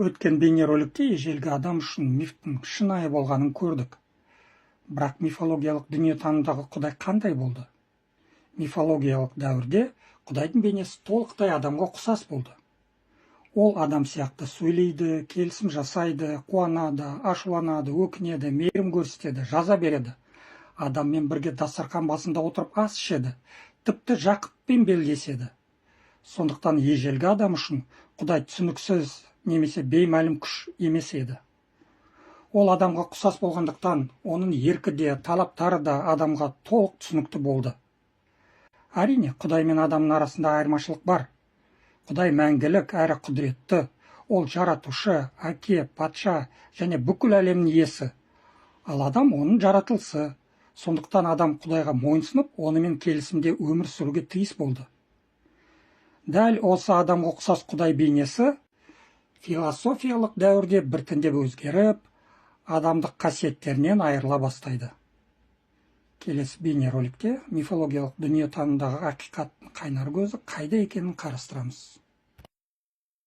Өткен бейнероликте ежелгі адам үшін мифтің шынайы болғанын көрдік. Бірақ мифологиялық дүниетанымдағы Құдай қандай болды? Мифологиялық дәуірде Құдайдың бейнесі толықтай адамға ұқсас болды. Ол адам сияқты сөйлейді, келісім жасайды, қуанады, ашуланады, өкінеді, мейірім көрсетеді, жаза береді. Адаммен бірге дастархан басында отырып ас ішеді, тіпті жақыппен белдеседі. Сондықтан ежелгі адам үшін Құдай түсініксіз немесе беймәлім күш емес еді. Ол адамға ұқсас болғандықтан, оның еркі де, талаптары да адамға толық түсінікті болды. Әрине, Құдай мен адамның арасында айырмашылық бар. Құдай мәңгілік әрі құдіретті, ол жаратушы, әке, патша және бүкіл әлемнің иесі. Ал адам оның жаратылысы. Сондықтан адам Құдайға мойынсынып, онымен келісімде өмір сүруге тиіс болды. Дәл осы адамға ұқсас Құдай бейнесі философиялық дәуірде біртіндеп өзгеріп, адамдық қасиеттерінен айырыла бастайды. Келесі бейнероликте мифологиялық дүниетанымдағы ақиқаттың қайнар көзі қайда екенін қарастырамыз.